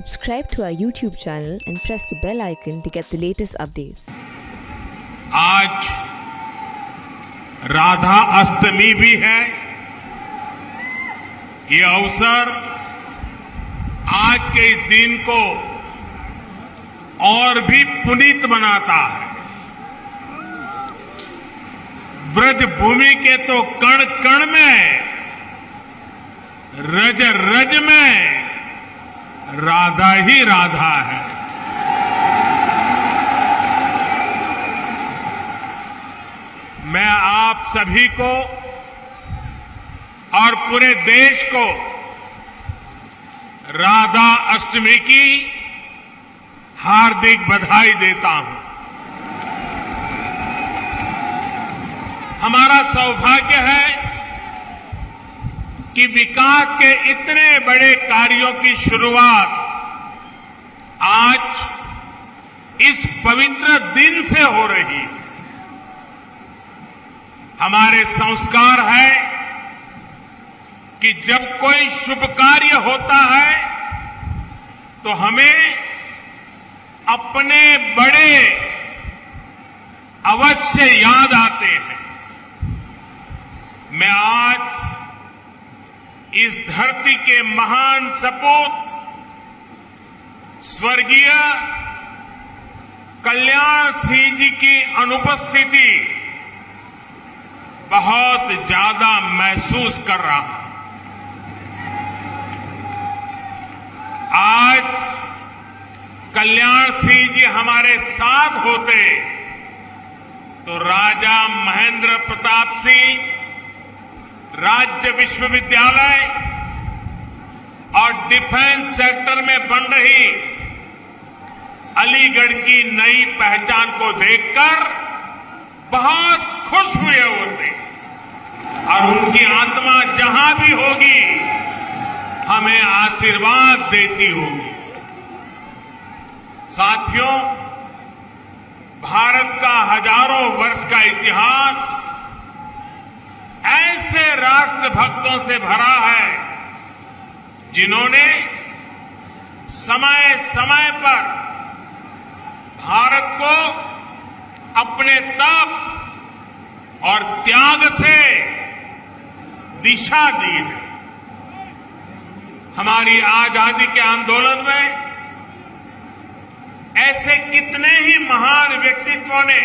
Subscribe to our YouTube channel and press the bell icon to get the latest updates. आज राधा अष्टमी भी है। ये अवसर आज के इस दिन को और भी पुनीत बनाता है। ब्रज भूमि के तो कण कण में, रज रज में राधा ही राधा है। मैं आप सभी को और पूरे देश को राधा अष्टमी की हार्दिक बधाई देता हूं। हमारा सौभाग्य है कि विकास के इतने बड़े कार्यों की शुरुआत आज इस पवित्र दिन से हो रही है। हमारे संस्कार है कि जब कोई शुभ कार्य होता है तो हमें अपने बड़े अवश्य याद आते हैं। मैं आज इस धरती के महान सपूत स्वर्गीय कल्याण सिंह जी की अनुपस्थिति बहुत ज्यादा महसूस कर रहा हूं। आज कल्याण सिंह जी हमारे साथ होते तो राजा महेंद्र प्रताप सिंह राज्य विश्वविद्यालय और डिफेंस सेक्टर में बन रही अलीगढ़ की नई पहचान को देखकर बहुत खुश हुए होते और उनकी आत्मा जहां भी होगी हमें आशीर्वाद देती होगी। साथियों, भारत का हजारों वर्ष का इतिहास ऐसे राष्ट्रभक्तों से भरा है जिन्होंने समय समय पर भारत को अपने तप और त्याग से दिशा दी है। हमारी आजादी के आंदोलन में ऐसे कितने ही महान व्यक्तित्वों ने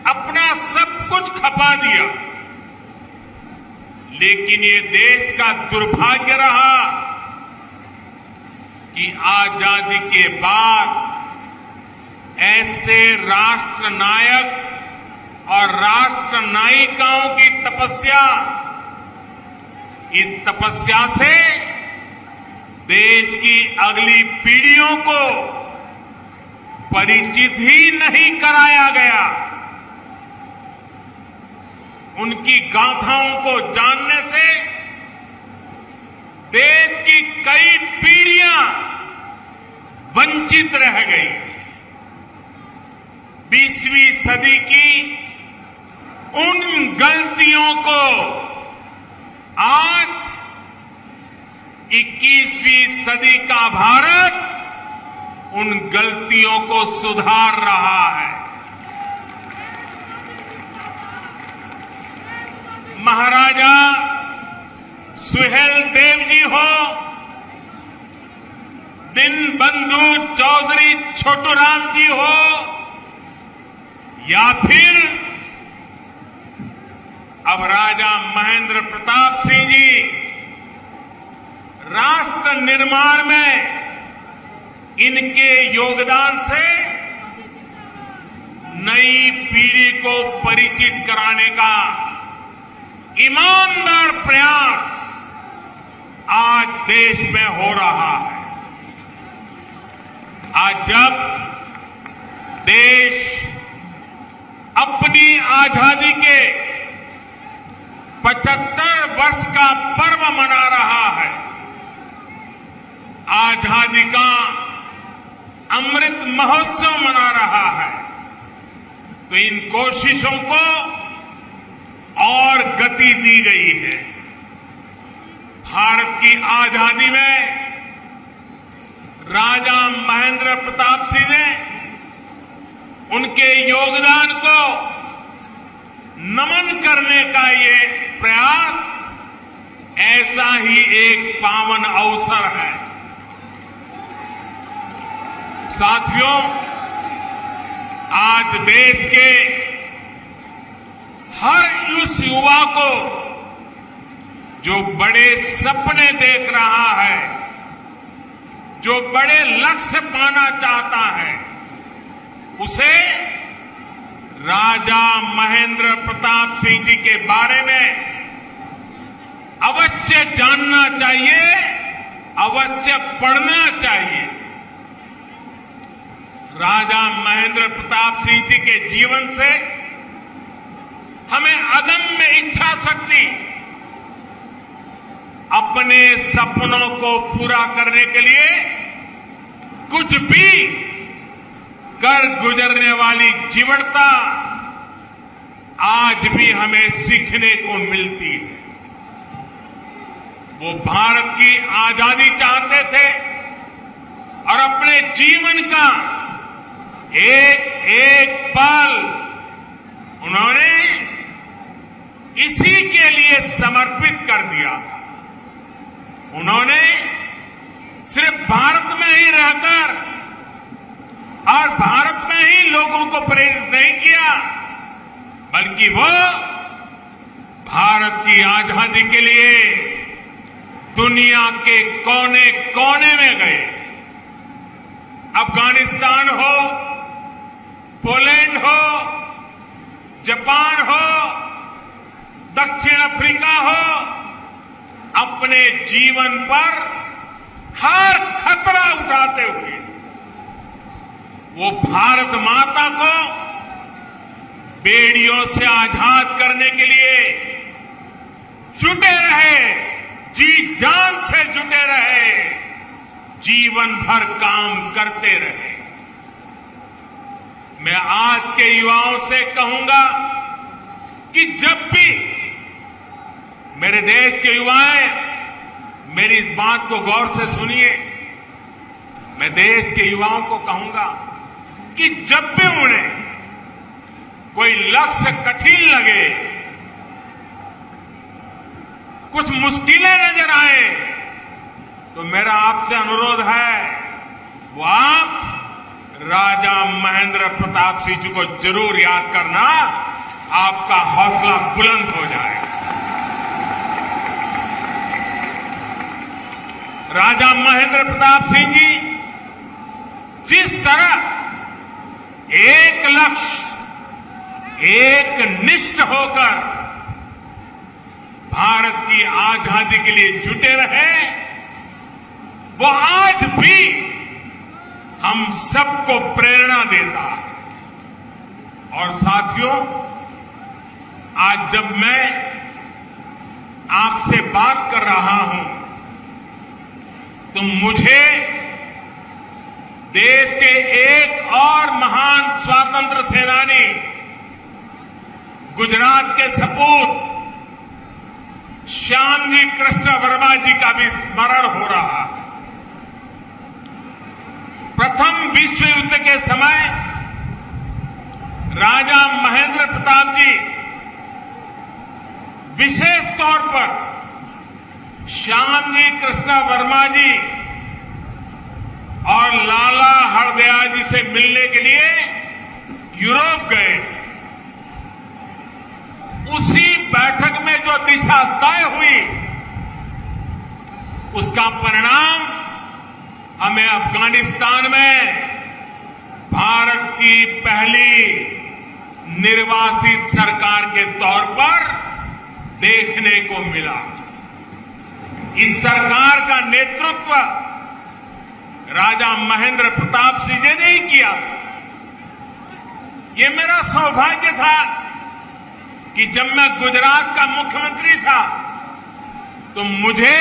अपना सब कुछ खपा दिया, लेकिन ये देश का दुर्भाग्य रहा कि आजादी के बाद ऐसे राष्ट्र नायक और राष्ट्र नायिकाओं की तपस्या, इस तपस्या से देश की अगली पीढ़ियों को परिचित ही नहीं कराया गया। उनकी गाथाओं को जानने से देश की कई पीढ़ियां वंचित रह गई। 20वीं सदी की उन गलतियों को आज 21वीं सदी का भारत उन गलतियों को सुधार रहा है। महाराजा सुहेल देव जी हो, दीनबंधु चौधरी छोटूराम जी हो, या फिर अब राजा महेंद्र प्रताप सिंह जी, राष्ट्र निर्माण में इनके योगदान से नई पीढ़ी को परिचित कराने का ईमानदार प्रयास आज देश में हो रहा है। आज जब देश अपनी आजादी के 75 वर्ष का पर्व मना रहा है, आजादी का अमृत महोत्सव मना रहा है, तो इन कोशिशों को और गति दी गई है। भारत की आजादी में राजा महेंद्र प्रताप सिंह ने उनके योगदान को नमन करने का ये प्रयास ऐसा ही एक पावन अवसर है। साथियों, आज देश के हर उस युवा को जो बड़े सपने देख रहा है, जो बड़े लक्ष्य पाना चाहता है, उसे राजा महेंद्र प्रताप सिंह जी के बारे में अवश्य जानना चाहिए, अवश्य पढ़ना चाहिए। राजा महेंद्र प्रताप सिंह जी के जीवन से हमें अदम्य इच्छा शक्ति, अपने सपनों को पूरा करने के लिए कुछ भी कर गुजरने वाली जीवटता आज भी हमें सीखने को मिलती है। वो भारत की आजादी चाहते थे और अपने जीवन का एक एक पल उन्होंने इसी के लिए समर्पित कर दिया था। उन्होंने सिर्फ भारत में ही रहकर और भारत में ही लोगों को प्रेरित नहीं किया, बल्कि वो भारत की आजादी के लिए दुनिया के कोने कोने में गए। अफगानिस्तान हो, पोलैंड हो, जापान हो, दक्षिण अफ्रीका हो, अपने जीवन पर हर खतरा उठाते हुए वो भारत माता को बेड़ियों से आजाद करने के लिए जुटे रहे, जी जान से जुटे रहे, जीवन भर काम करते रहे। मैं आज के युवाओं से कहूंगा कि जब भी मेरे देश के युवाएं, मेरी इस बात को गौर से सुनिए, मैं देश के युवाओं को कहूंगा कि जब भी उन्हें कोई लक्ष्य कठिन लगे, कुछ मुश्किलें नजर आए, तो मेरा आपसे अनुरोध है वो आप राजा महेंद्र प्रताप सिंह जी को जरूर याद करना, आपका हौसला बुलंद हो जाएगा। राजा महेंद्र प्रताप सिंह जी जिस तरह एक लक्ष्य, एक निष्ठ होकर भारत की आजादी के लिए जुटे रहे, वो आज भी हम सबको प्रेरणा देता है। और साथियों, आज जब मैं आपसे बात कर रहा हूं तो मुझे देश के एक और महान स्वतंत्र सेनानी, गुजरात के सपूत श्यामजी कृष्ण वर्मा जी का भी स्मरण हो रहा है। प्रथम विश्व युद्ध के समय राजा महेंद्र प्रताप जी विशेष तौर पर श्यामजी कृष्ण वर्मा जी और लाला हरदयाल जी से मिलने के लिए यूरोप गए थे। उसी बैठक में जो दिशा तय हुई, उसका परिणाम हमें अफगानिस्तान में भारत की पहली निर्वासित सरकार के तौर पर देखने को मिला। इस सरकार का नेतृत्व राजा महेंद्र प्रताप सिंह जी ने ही किया था। ये मेरा सौभाग्य था कि जब मैं गुजरात का मुख्यमंत्री था तो मुझे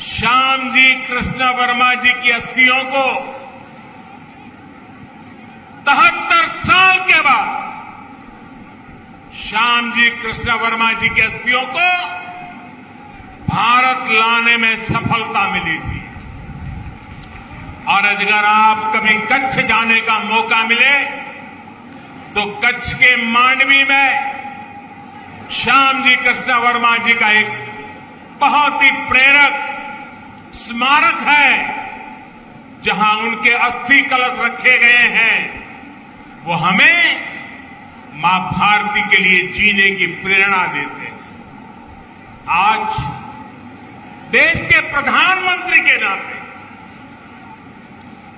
श्यामजी कृष्ण वर्मा जी की अस्थियों को 73 साल के बाद श्यामजी कृष्ण वर्मा जी की अस्थियों को भारत लाने में सफलता मिली थी। और अगर आप कभी कच्छ जाने का मौका मिले तो कच्छ के मांडवी में श्याम जी कृष्ण वर्मा जी का एक बहुत ही प्रेरक स्मारक है, जहां उनके अस्थि कलश रखे गए हैं। वो हमें मां भारती के लिए जीने की प्रेरणा देते हैं। आज देश के प्रधानमंत्री के नाते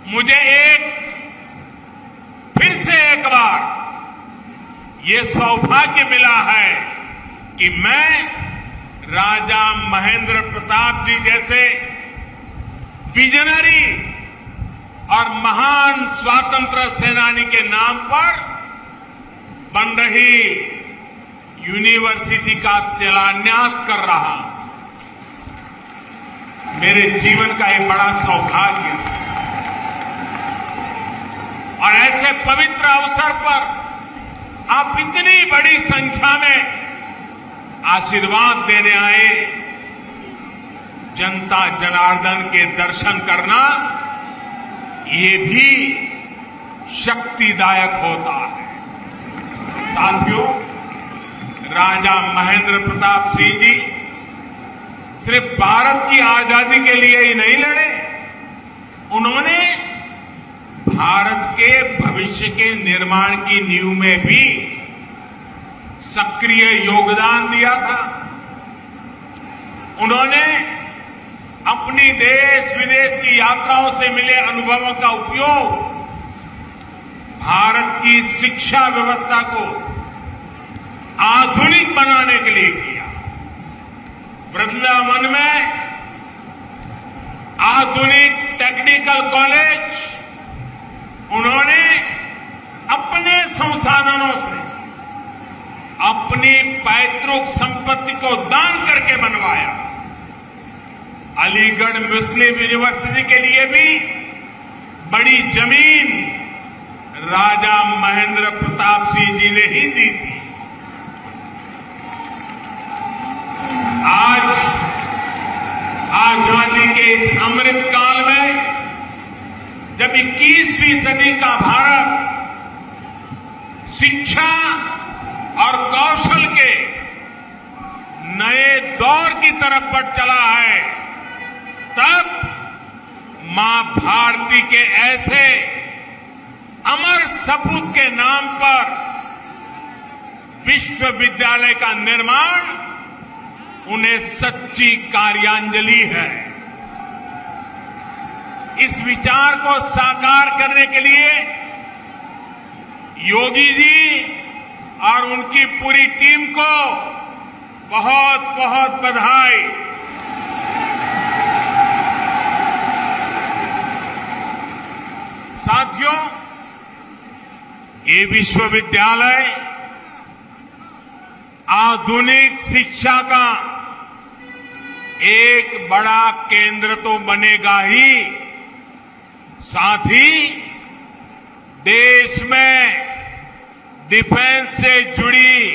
मुझे फिर से एक बार ये सौभाग्य मिला है कि मैं राजा महेंद्र प्रताप जी जैसे विजनरी और महान स्वतंत्रता सेनानी के नाम पर बन रही यूनिवर्सिटी का शिलान्यास कर रहा हूं। मेरे जीवन का एक बड़ा सौभाग्य है और ऐसे पवित्र अवसर पर आप इतनी बड़ी संख्या में आशीर्वाद देने आए। जनता जनार्दन के दर्शन करना ये भी शक्तिदायक होता है। साथियों, राजा महेंद्र प्रताप सिंह जी सिर्फ भारत की आजादी के लिए ही नहीं लड़े, उन्होंने भारत के भविष्य के निर्माण की नींव में भी सक्रिय योगदान दिया था। उन्होंने अपनी देश विदेश की यात्राओं से मिले अनुभवों का उपयोग भारत की शिक्षा व्यवस्था को आधुनिक बनाने के लिए किया। वृंदावन में आधुनिक टेक्निकल कॉलेज उन्होंने अपने संसाधनों से अपनी पैतृक संपत्ति को दान करके बनवाया। अलीगढ़ मुस्लिम यूनिवर्सिटी के लिए भी बड़ी जमीन राजा महेंद्र प्रताप सिंह जी ने ही दी थी। आज आजादी के इस अमृत काल में जब 21वीं सदी का भारत शिक्षा और कौशल के नए दौर की तरफ बढ़ चला है, तब मां भारती के ऐसे अमर सपूत के नाम पर विश्वविद्यालय का निर्माण उन्हें सच्ची कार्यांजलि है। इस विचार को साकार करने के लिए योगी जी और उनकी पूरी टीम को बहुत बहुत बधाई। साथियों, ये विश्वविद्यालय आधुनिक शिक्षा का एक बड़ा केंद्र तो बनेगा ही, साथ ही देश में डिफेंस से जुड़ी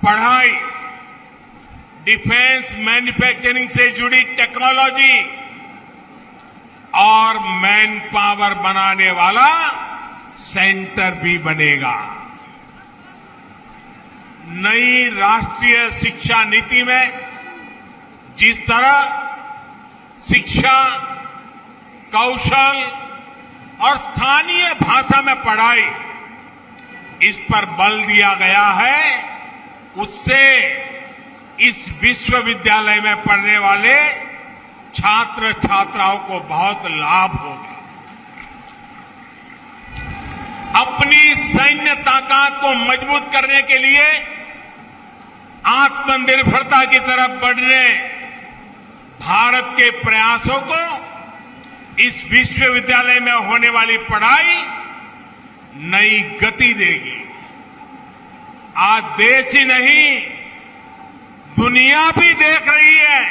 पढ़ाई, डिफेंस मैन्युफैक्चरिंग से जुड़ी टेक्नोलॉजी और मैन पावर बनाने वाला सेंटर भी बनेगा। नई राष्ट्रीय शिक्षा नीति में जिस तरह शिक्षा, कौशल और स्थानीय भाषा में पढ़ाई इस पर बल दिया गया है, उससे इस विश्वविद्यालय में पढ़ने वाले छात्र छात्राओं को बहुत लाभ होगा। अपनी सैन्य ताकत को मजबूत करने के लिए आत्मनिर्भरता की तरफ बढ़ने भारत के प्रयासों को इस विश्वविद्यालय में होने वाली पढ़ाई नई गति देगी। आज देश ही नहीं, दुनिया भी देख रही है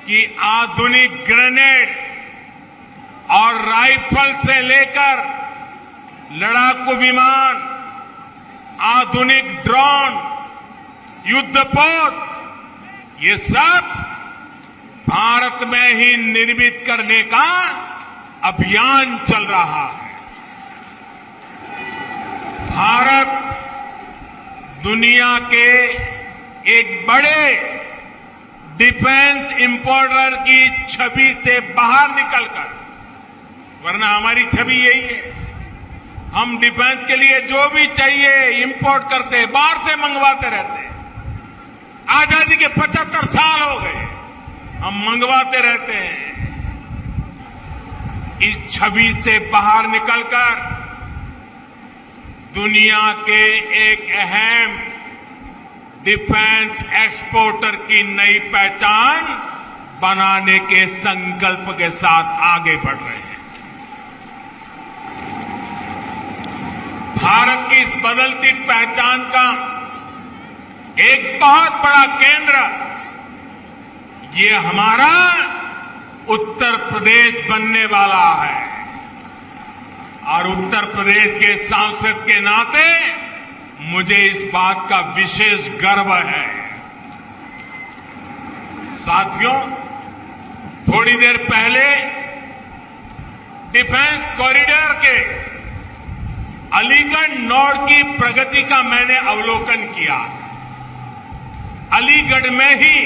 कि आधुनिक ग्रेनेड और राइफल से लेकर लड़ाकू विमान, आधुनिक ड्रोन, युद्धपोत, ये सब भारत में ही निर्मित करने का अभियान चल रहा है। भारत दुनिया के एक बड़े डिफेंस इंपोर्टर की छवि से बाहर निकलकर, वरना हमारी छवि यही है, हम डिफेंस के लिए जो भी चाहिए इंपोर्ट करते, बाहर से मंगवाते रहते। आजादी के 75 साल हो गए, हम मंगवाते रहते हैं। इस छवि से बाहर निकलकर दुनिया के एक अहम डिफेंस एक्सपोर्टर की नई पहचान बनाने के संकल्प के साथ आगे बढ़ रहे हैं। भारत की इस बदलती पहचान का एक बहुत बड़ा केंद्र ये हमारा उत्तर प्रदेश बनने वाला है, और उत्तर प्रदेश के सांसद के नाते मुझे इस बात का विशेष गर्व है। साथियों, थोड़ी देर पहले डिफेंस कॉरिडोर के अलीगढ़ नोड की प्रगति का मैंने अवलोकन किया। अलीगढ़ में ही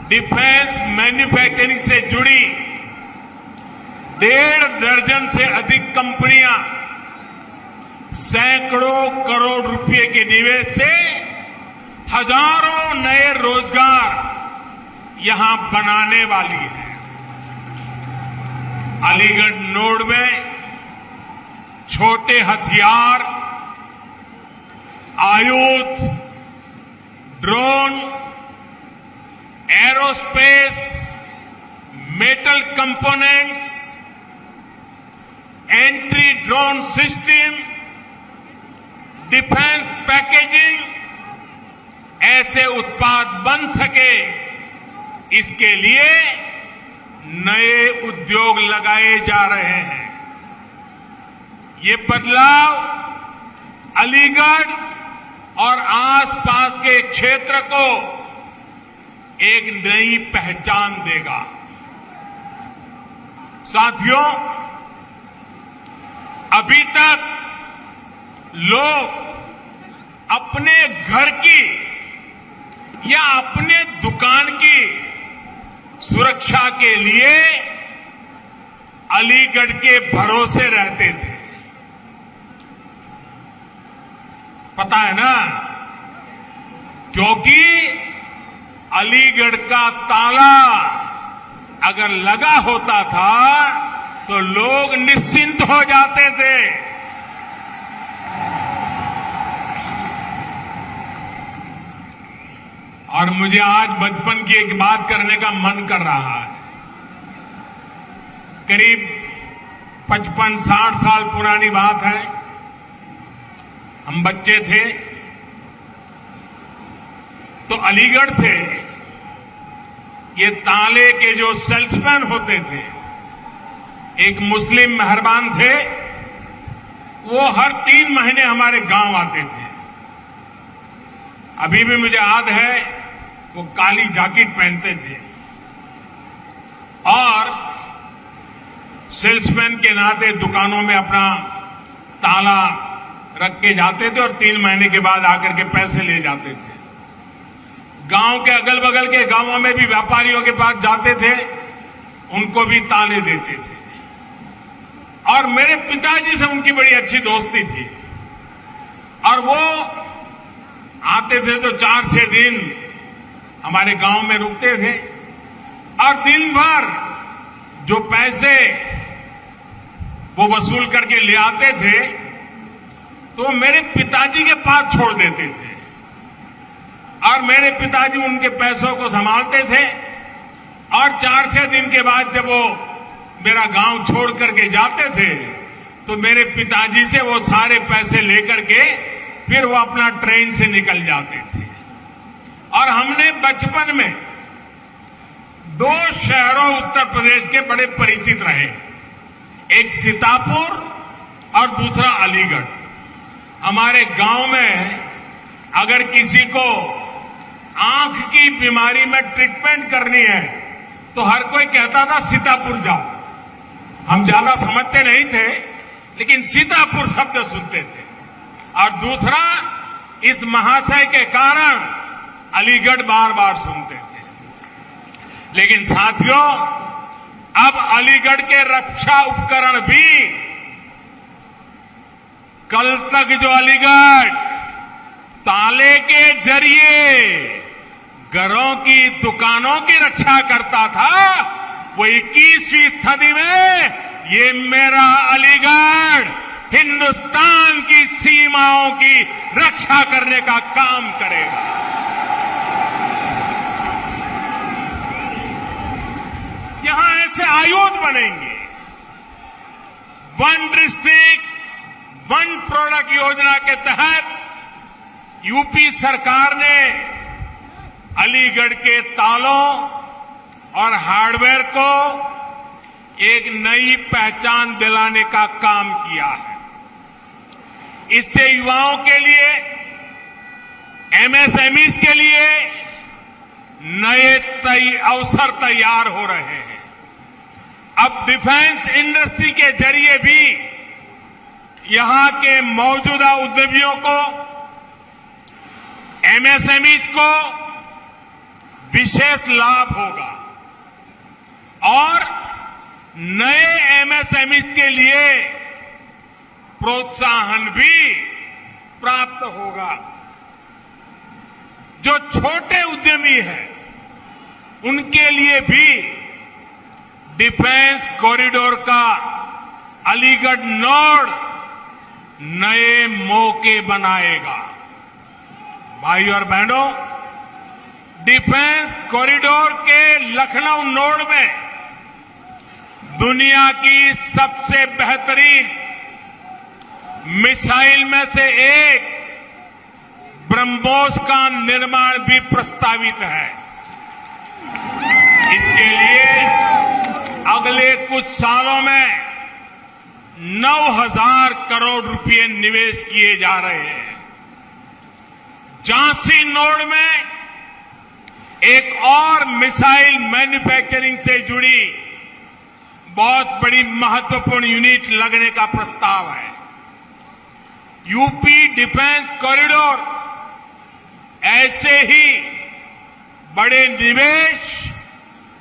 डिफेंस मैन्युफैक्चरिंग से जुड़ी 1.5 दर्जन से अधिक कंपनियां सैकड़ों करोड़ रुपए के निवेश से हजारों नए रोजगार यहां बनाने वाली है। अलीगढ़ नोड में छोटे हथियार, आयुध, drone, aerospace, metal components, entry drone system, defence packaging, ऐसे उत्पाद बन सके, इसके लिए नए उद्योग लगाए जा रहे हैं। ये बदलाव अलीगढ़ और आसपास के क्षेत्र को एक नई पहचान देगा। साथियों, अभी तक लोग अपने घर की या अपने दुकान की सुरक्षा के लिए अलीगढ़ के भरोसे रहते थे। पता है ना, क्योंकि अलीगढ़ का ताला अगर लगा होता था तो लोग निश्चिंत हो जाते थे। और मुझे आज बचपन की एक बात करने का मन कर रहा है। करीब 55-60 साल पुरानी बात है। हम बच्चे थे तो अलीगढ़ से ये ताले के जो सेल्समैन होते थे, एक मुस्लिम मेहरबान थे, वो हर 3 महीने हमारे गांव आते थे। अभी भी मुझे याद है, वो काली जैकेट पहनते थे और सेल्समैन के नाते दुकानों में अपना ताला रख के जाते थे और 3 महीने के बाद आकर के पैसे ले जाते थे। गांव के अगल बगल के गांवों में भी व्यापारियों के पास जाते थे, उनको भी ताले देते थे। और मेरे पिताजी से उनकी बड़ी अच्छी दोस्ती थी और वो आते थे तो 4-6 दिन हमारे गांव में रुकते थे और दिन भर जो पैसे वो वसूल करके ले आते थे तो मेरे पिताजी के पास छोड़ देते थे और मेरे पिताजी उनके पैसों को संभालते थे। और 4-6 दिन के बाद जब वो मेरा गांव छोड़ करके जाते थे तो मेरे पिताजी से वो सारे पैसे लेकर के फिर वो अपना ट्रेन से निकल जाते थे। और हमने बचपन में 2 शहरों उत्तर प्रदेश के बड़े परिचित रहे, एक सीतापुर और दूसरा अलीगढ़। हमारे गांव में अगर किसी को आंख की बीमारी में ट्रीटमेंट करनी है तो हर कोई कहता था सीतापुर जाओ, हम ज्यादा समझते नहीं थे, लेकिन सीतापुर शब्द सुनते थे। और दूसरा, इस महाशय के कारण अलीगढ़ बार बार सुनते थे। लेकिन साथियों, अब अलीगढ़ के रक्षा उपकरण भी, कल तक जो अलीगढ़ ताले के जरिए घरों की, दुकानों की रक्षा करता था, वो 21वीं सदी में ये मेरा अलीगढ़ हिंदुस्तान की सीमाओं की रक्षा करने का काम करेगा। यहां ऐसे आयुध बनेंगे। वन डिस्ट्रिक्ट वन प्रोडक्ट योजना के तहत यूपी सरकार ने अलीगढ़ के तालों और हार्डवेयर को एक नई पहचान दिलाने का काम किया है। इससे युवाओं के लिए, एमएसएमईज के लिए नए अवसर तैयार हो रहे हैं। अब डिफेंस इंडस्ट्री के जरिए भी यहां के मौजूदा उद्यमियों को, एमएसएमईज को विशेष लाभ होगा और नए एमएसएमईज के लिए प्रोत्साहन भी प्राप्त होगा। जो छोटे उद्यमी हैं, उनके लिए भी डिफेंस कॉरिडोर का अलीगढ़ नोड नए मौके बनाएगा। भाइयों और बहनों, डिफेंस कॉरिडोर के लखनऊ नोड में दुनिया की सबसे बेहतरीन मिसाइल में से एक ब्रह्मोस का निर्माण भी प्रस्तावित है। इसके लिए अगले कुछ सालों में 9,000 करोड़ रुपए निवेश किए जा रहे हैं। झांसी नोड में एक और मिसाइल मैन्युफैक्चरिंग से जुड़ी बहुत बड़ी महत्वपूर्ण यूनिट लगने का प्रस्ताव है। यूपी डिफेंस कॉरिडोर ऐसे ही बड़े निवेश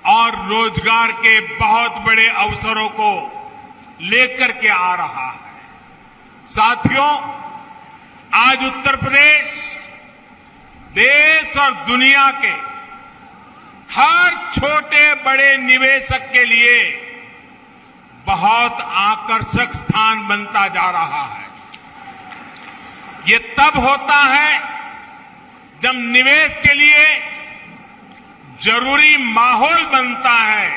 और रोजगार के बहुत बड़े अवसरों को लेकर के आ रहा है। साथियों, आज उत्तर प्रदेश देश और दुनिया के हर छोटे बड़े निवेशक के लिए बहुत आकर्षक स्थान बनता जा रहा है। ये तब होता है जब निवेश के लिए जरूरी माहौल बनता है,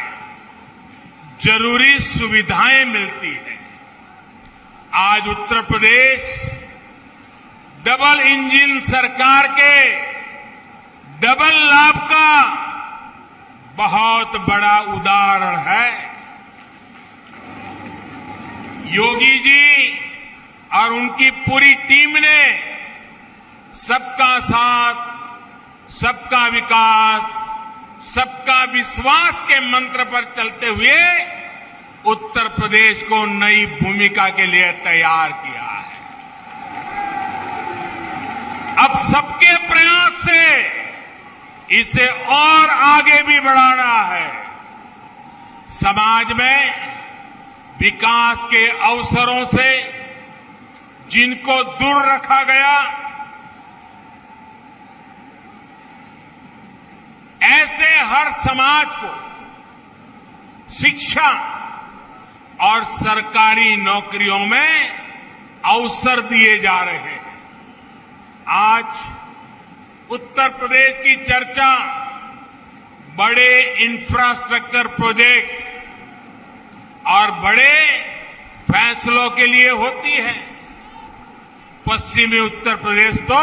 जरूरी सुविधाएं मिलती हैं। आज उत्तर प्रदेश डबल इंजन सरकार के डबल लाभ का बहुत बड़ा उदाहरण है। योगी जी और उनकी पूरी टीम ने सबका साथ, सबका विकास, सबका विश्वास के मंत्र पर चलते हुए उत्तर प्रदेश को नई भूमिका के लिए तैयार किया है। अब सबके प्रयास से इसे और आगे भी बढ़ाना है। समाज में विकास के अवसरों से जिनको दूर रखा गया, ऐसे हर समाज को शिक्षा और सरकारी नौकरियों में अवसर दिए जा रहे हैं। आज उत्तर प्रदेश की चर्चा बड़े इंफ्रास्ट्रक्चर प्रोजेक्ट और बड़े फैसलों के लिए होती है। पश्चिमी उत्तर प्रदेश तो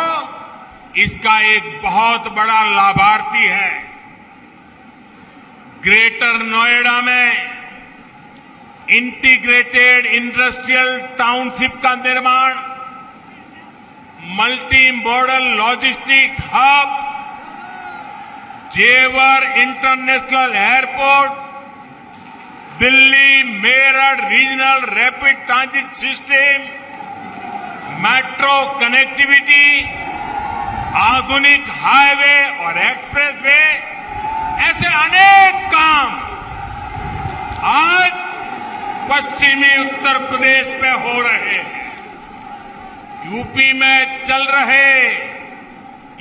इसका एक बहुत बड़ा लाभार्थी है। ग्रेटर नोएडा में इंटीग्रेटेड इंडस्ट्रियल टाउनशिप का निर्माण, मल्टी मॉडल लॉजिस्टिक्स हब, जेवर international airport, Delhi Meerut regional rapid transit system, metro connectivity, आधुनिक हाईवे और एक्सप्रेसवे, ऐसे अनेक काम आज पश्चिमी उत्तर प्रदेश में हो रहे हैं। यूपी में चल रहे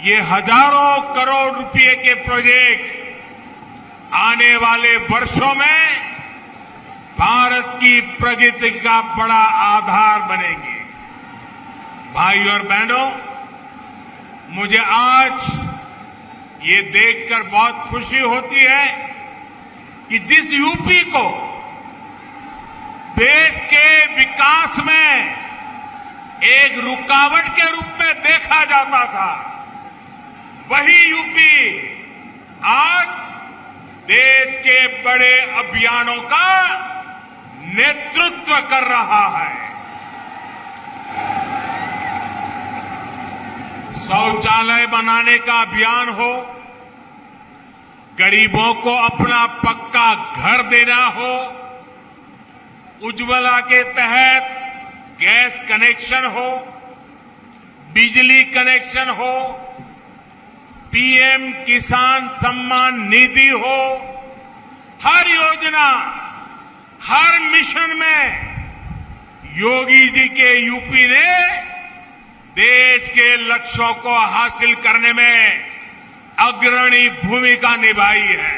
ये हजारों करोड़ रुपए के प्रोजेक्ट आने वाले वर्षों में भारत की प्रगति का बड़ा आधार बनेंगे। भाई और बहनों, मुझे आज ये देखकर बहुत खुशी होती है कि जिस यूपी को देश के विकास में एक रुकावट के रूप में देखा जाता था, वही यूपी आज देश के बड़े अभियानों का नेतृत्व कर रहा है। शौचालय बनाने का अभियान हो, गरीबों को अपना पक्का घर देना हो, उज्ज्वला के तहत गैस कनेक्शन हो, बिजली कनेक्शन हो, पीएम किसान सम्मान निधि हो, हर योजना, हर मिशन में योगी जी के यूपी ने देश के लक्ष्यों को हासिल करने में अग्रणी भूमिका निभाई है।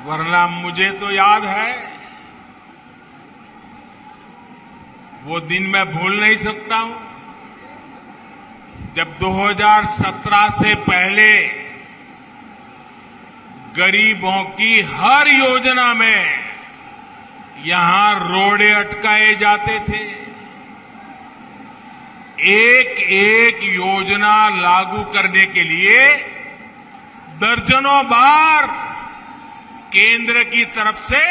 वरना मुझे तो याद है, वो दिन मैं भूल नहीं सकता हूं, जब 2017 से पहले गरीबों की हर योजना में यहां रोड़े अटकाए जाते थे। एक एक योजना लागू करने के लिए दर्जनों बार केंद्र की तरफ से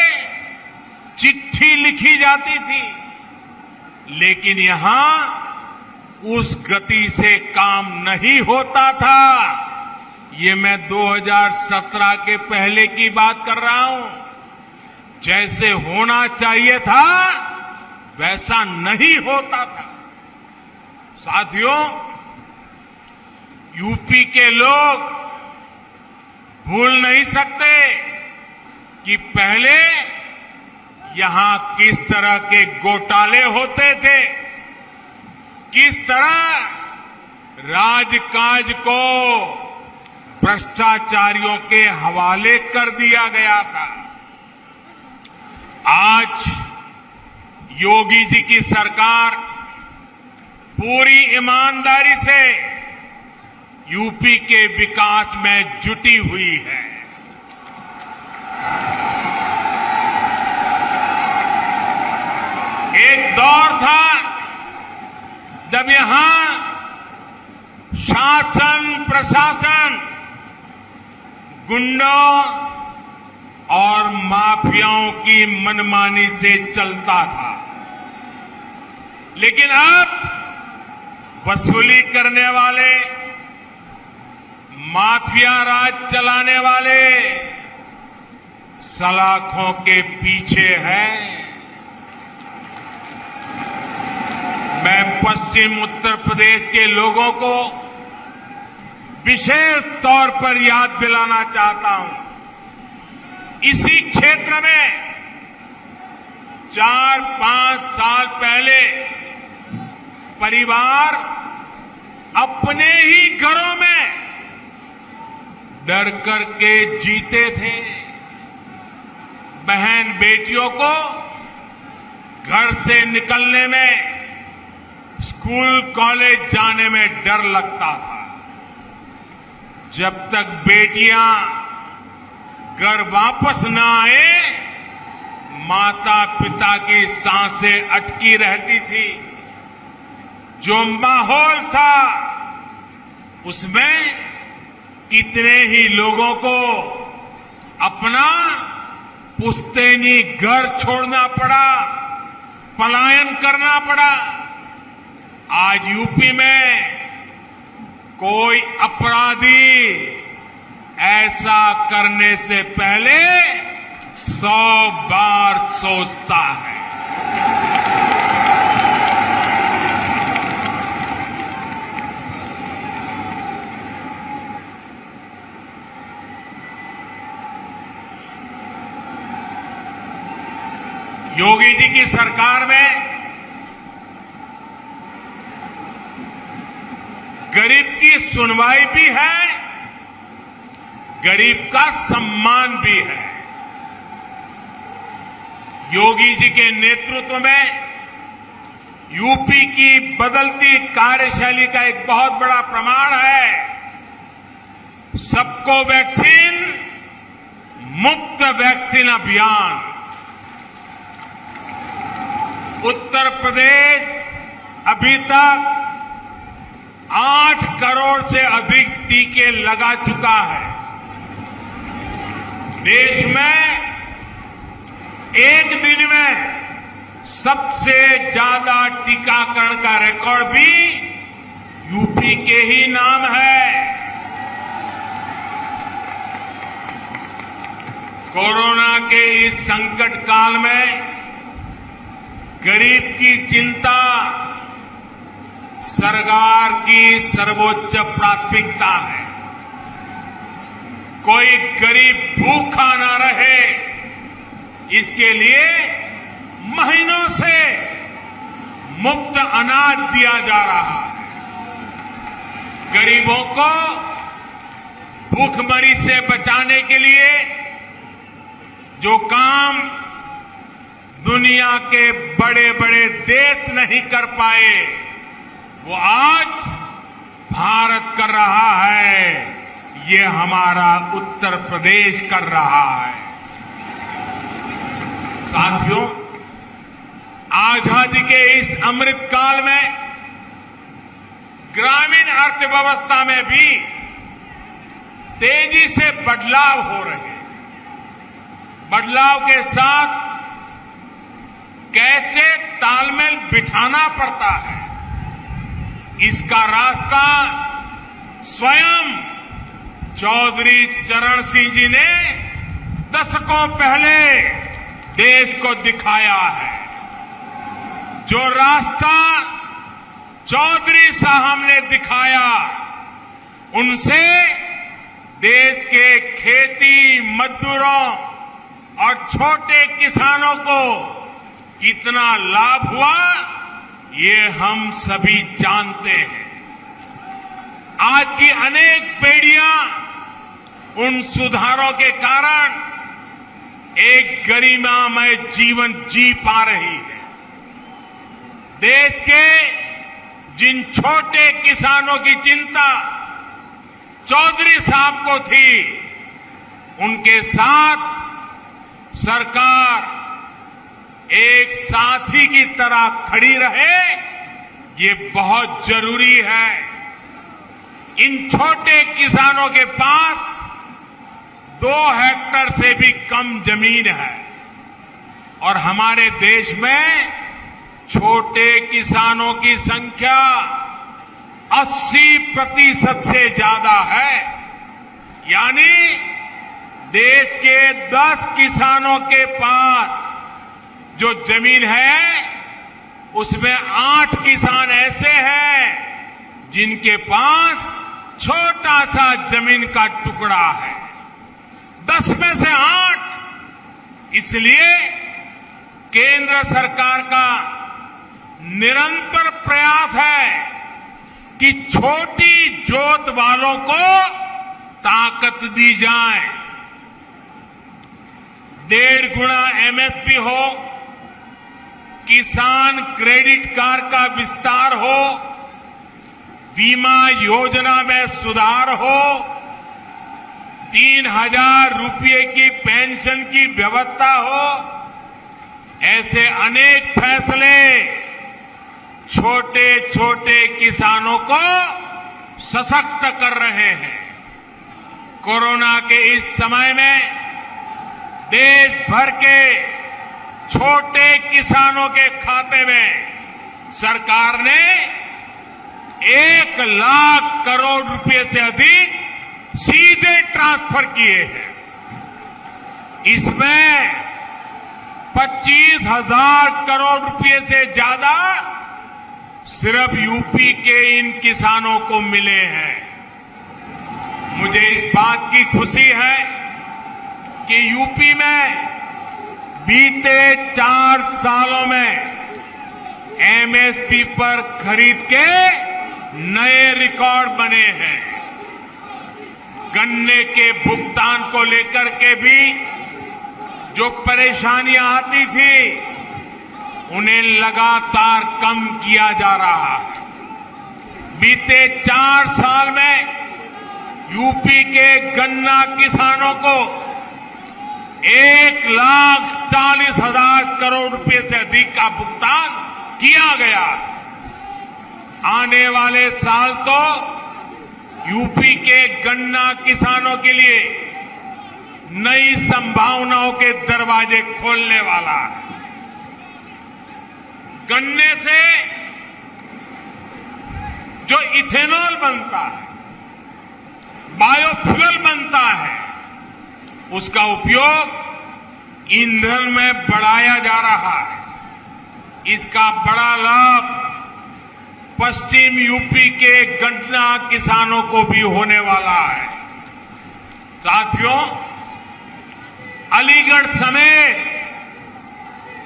चिट्ठी लिखी जाती थी, लेकिन यहां उस गति से काम नहीं होता था। ये मैं 2017 के पहले की बात कर रहा हूं। जैसे होना चाहिए था वैसा नहीं होता था। साथियों, यूपी के लोग भूल नहीं सकते कि पहले यहां किस तरह के घोटाले होते थे, किस तरह राजकाज को भ्रष्टाचारियों के हवाले कर दिया गया था। आज योगी जी की सरकार पूरी ईमानदारी से यूपी के विकास में जुटी हुई है। एक दौर था जब यहां शासन प्रशासन गुंडों और माफियाओं की मनमानी से चलता था, लेकिन अब वसूली करने वाले, माफिया राज चलाने वाले सलाखों के पीछे हैं। मैं पश्चिम उत्तर प्रदेश के लोगों को विशेष तौर पर याद दिलाना चाहता हूं। इसी क्षेत्र में 4-5 साल पहले परिवार अपने ही घरों में डर करके जीते थे। बहन बेटियों को घर से निकलने में, स्कूल कॉलेज जाने में डर लगता था। जब तक बेटियां घर वापस न आए, माता पिता की सांसें अटकी रहती थी। जो माहौल था उसमें कितने ही लोगों को अपना पुश्तैनी घर छोड़ना पड़ा, पलायन करना पड़ा। आज यूपी में कोई अपराधी ऐसा करने से पहले 100 बार सोचता है। योगी जी की सरकार में गरीब की सुनवाई भी है, गरीब का सम्मान भी है। योगी जी के नेतृत्व में यूपी की बदलती कार्यशैली का एक बहुत बड़ा प्रमाण है सबको वैक्सीन, मुफ्त वैक्सीन अभियान। उत्तर प्रदेश अभी तक 8 करोड़ से अधिक टीके लगा चुका है। देश में एक दिन में सबसे ज्यादा टीकाकरण का रिकॉर्ड भी यूपी के ही नाम है। कोरोना के इस संकट काल में गरीब की चिंता सरकार की सर्वोच्च प्राथमिकता है। कोई गरीब भूखा ना रहे, इसके लिए महीनों से मुफ्त अनाज दिया जा रहा है। गरीबों को भूखमरी से बचाने के लिए जो काम दुनिया के बड़े बड़े देश नहीं कर पाए, वो आज भारत कर रहा है। ये हमारा उत्तर प्रदेश कर रहा है। साथियों, आजादी के इस अमृत काल में ग्रामीण अर्थव्यवस्था में भी तेजी से बदलाव हो रहे हैं। बदलाव के साथ कैसे तालमेल बिठाना पड़ता है, इसका रास्ता स्वयं चौधरी चरण सिंह जी ने दशकों पहले देश को दिखाया है। जो रास्ता चौधरी साहब ने दिखाया, उनसे देश के खेती मजदूरों और छोटे किसानों को कितना लाभ हुआ, ये हम सभी जानते हैं। आज की अनेक पीढ़ियां उन सुधारों के कारण एक गरिमामय जीवन जी पा रही है। देश के जिन छोटे किसानों की चिंता चौधरी साहब को थी, उनके साथ सरकार एक साथी की तरह खड़ी रहे, ये बहुत जरूरी है। इन छोटे किसानों के पास 2 हेक्टेयर से भी कम जमीन है और हमारे देश में छोटे किसानों की संख्या 80% से ज्यादा है। यानी देश के 10 किसानों के पास जो जमीन है, उसमें 8 किसान ऐसे हैं जिनके पास छोटा सा जमीन का टुकड़ा है। 10 में से 8। इसलिए केंद्र सरकार का निरंतर प्रयास है कि छोटी जोत वालों को ताकत दी जाए। 1.5 गुना एमएसपी हो, किसान क्रेडिट कार्ड का विस्तार हो, बीमा योजना में सुधार हो, 3,000 रुपये की पेंशन की व्यवस्था हो, ऐसे अनेक फैसले छोटे छोटे किसानों को सशक्त कर रहे हैं। कोरोना के इस समय में देश भर के छोटे किसानों के खाते में सरकार ने 1 लाख करोड़ रुपए से अधिक सीधे ट्रांसफर किए हैं। इसमें 25,000 करोड़ रुपए से ज्यादा सिर्फ यूपी के इन किसानों को मिले हैं। मुझे इस बात की खुशी है कि यूपी में बीते 4 सालों में एमएसपी पर खरीद के नए रिकॉर्ड बने हैं। गन्ने के भुगतान को लेकर के भी जो परेशानियां आती थी उन्हें लगातार कम किया जा रहा है। बीते 4 साल में यूपी के गन्ना किसानों को 1,40,000 करोड़ रुपए से अधिक का भुगतान किया गया। आने वाले साल तो यूपी के गन्ना किसानों के लिए नई संभावनाओं के दरवाजे खोलने वाला है। गन्ने से जो इथेनॉल बनता है, बायोफ्यूल बनता है, उसका उपयोग ईंधन में बढ़ाया जा रहा है। इसका बड़ा लाभ पश्चिम यूपी के गन्ना किसानों को भी होने वाला है। साथियों, अलीगढ़ समेत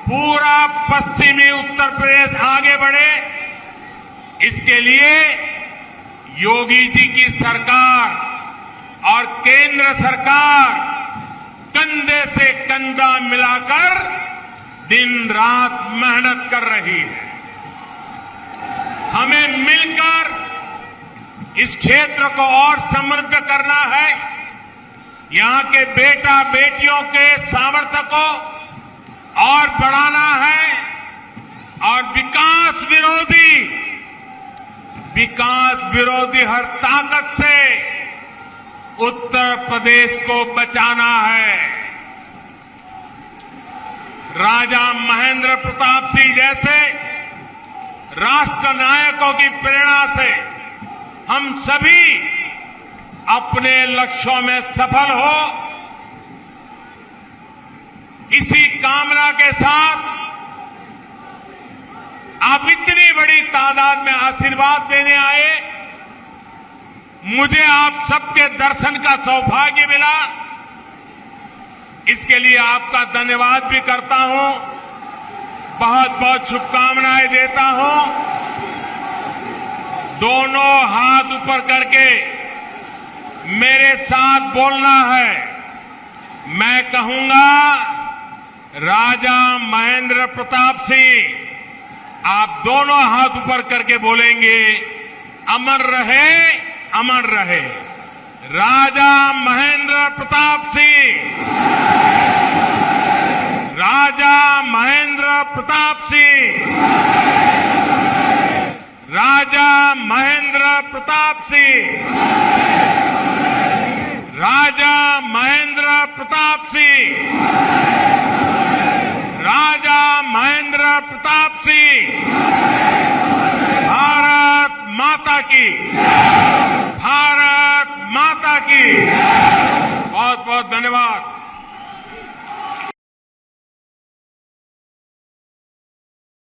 पूरा पश्चिमी उत्तर प्रदेश आगे बढ़े, इसके लिए योगी जी की सरकार और केंद्र सरकार कंधे से कंधा मिलाकर दिन रात मेहनत कर रही है। हमें मिलकर इस क्षेत्र को और समृद्ध करना है। यहां के बेटा बेटियों के सामर्थ्य को और बढ़ाना है और विकास विरोधी हर ताकत से उत्तर प्रदेश को बचाना है। राजा महेंद्र प्रताप सिंह जैसे राष्ट्र नायकों की प्रेरणा से हम सभी अपने लक्ष्यों में सफल हो, इसी कामना के साथ आप इतनी बड़ी तादाद में आशीर्वाद देने आए। मुझे आप सबके दर्शन का सौभाग्य मिला, इसके लिए आपका धन्यवाद भी करता हूं। बहुत बहुत शुभकामनाएं देता हूं। दोनों हाथ ऊपर करके मेरे साथ बोलना है। मैं कहूंगा, राजा महेंद्र प्रताप सिंह, आप दोनों हाथ ऊपर करके बोलेंगे, अमर रहे, अमर रहे। राजा महेंद्र प्रताप सिंह, राजा महेंद्र प्रताप सिंह, राजा महेंद्र प्रताप सिंह, राजा महेंद्र प्रताप सिंह, राजा महेंद्र प्रताप सिंह। भारत माता की, भारत माता की। बहुत बहुत धन्यवाद।